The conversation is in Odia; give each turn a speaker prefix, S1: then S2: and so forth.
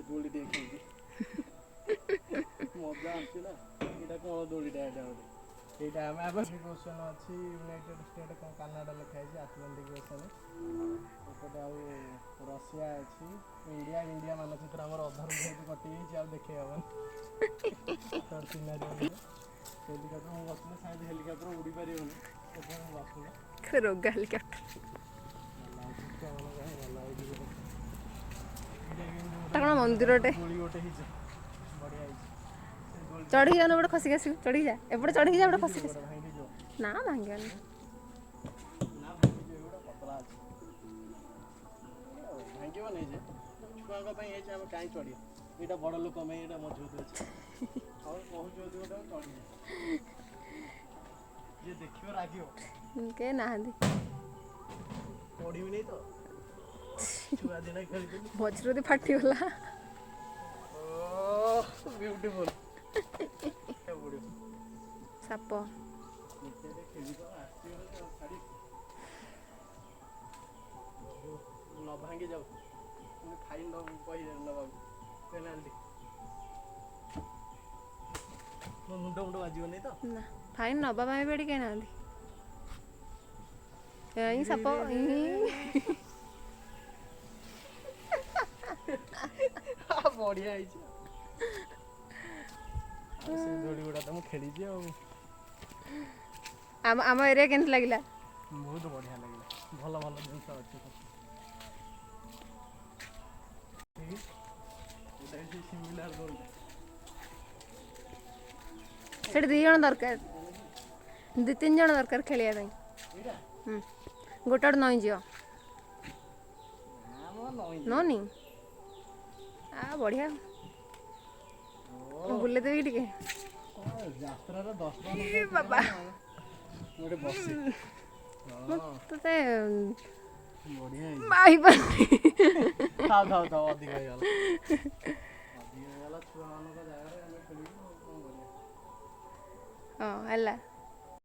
S1: ଦୋଳି ଟିକେ ଖେଳିକି ମଜା ଆସୁଛି ନା। ଏଇଟା କ'ଣ ଦୋଳିଟା ଏଇଟା ଗୋଟେ ଏଇଟା ଆମେ ଓସନ୍ ଅଛି ୟୁନାଇଟେଡ୍ ଷ୍ଟେଟ୍ କ'ଣ କାନାଡ଼ା ଲେଖା ହେଇଛି ଆଟଲାଣ୍ଟିକ୍ ଓସନ୍। ଏପଟେ ଆଉ ରଷିଆ ଅଛି। ଇଣ୍ଡିଆ ମାନଚିତ୍ର ଆମର ଅଧାରୁ ଯେହେତୁ କଟିଯାଇଛି ଆଉ ଦେଖେଇ ହେବନି। ସିନାରୀ ହେଲିକପ୍ଟର ମୁଁ ବସିଲେ ସାଇଜ ହେଲିକପ୍ଟର ଉଡ଼ି ପାରିବନି ସେଥିପାଇଁ ମୁଁ ବସୁନି।
S2: ରୋଗା ହେଲିକପ୍ଟର କ'ଣ ମନ୍ଦିରଟେ
S1: ଗୋଟେ ହେଇଛି ବଢ଼ିଆ ହେଇଛି।
S2: ଚଢ଼ିକି ଯାଉନ ଗୋଟେ ଖସିକି ଆସିବୁ ଚଢ଼ିକି ଯା ଏପଟେ ଚଢ଼ିକି ଯା ଗୋଟେ ଖସିକି ଆସିବୁ। ନା ଭାଙ୍ଗିବନି
S1: ଭାଙ୍ଗିବନି ଯେ ଛୁଆଙ୍କ ପାଇଁ ହେଇଛି ଆମେ କାହିଁ ଚଢ଼ିବା ଏଇଟା ବଡ଼ ଲୋକ ପାଇଁ ଏଇଟା ମଜବୁତ ଅଛି। ଆଉ କହୁଛୁ ଯଦି ଗୋଟେ ଚଢ଼ିବା ଯିଏ ଦେଖିବ ରାଗିବ
S2: କେହି ନାହାନ୍ତି
S1: ପଡ଼ିବିନି ତ ଛୁଆ ଦିନ ଖେଳିଥିଲି
S2: ମଝିରେ ଯଦି ଫାଟିଗଲା
S1: ବିୟୁଟିଫୁଲ
S2: ସାପ
S1: ନ ଭାଙ୍ଗି ଯାଉ ଫାଇନ୍ ନେବାକୁ ପେନାଲ୍ଟି ମୋ ମୁଣ୍ଡ ବାଜିବନି ତ
S2: ନା ଫାଇନ୍ ନେବା ପାଇଁ ବି ଏଠି କେହି ନାହାନ୍ତି। ସାପ
S1: ବଢ଼ିଆ ହେଇଛି। ସେ ଦୋଳି ଗୁଡ଼ା ତ ମୁଁ ଖେଳିଛି ଆଉ।
S2: ଆମ ଏରିଆ କେମିତି ଲାଗିଲା?
S1: ବହୁତ ବଢ଼ିଆ ଲାଗିଲା। ଭଲ ଜିନିଷ ଅଛି।
S2: ସେଠି 2 ଜଣ ଦରକାର 2-3 ଜଣ ଦରକାର ଖେଳିବା ପାଇଁ। ଗୋଟେ ନଇଁଯିବ ନଉନି ବଢ଼ିଆ ବୁଲେଇଦେବି ଟିକେ
S1: ଯାତ୍ରାର 10
S2: ବାବା ତତେ
S1: ଅଧିକ ହେଇଗଲା ଛୁଆମାନଙ୍କ ଜାଗାରେ ଆମେ ଖେଳିବୁ ଆଉ କ'ଣ କରିବା।
S2: ହଁ ହେଲା।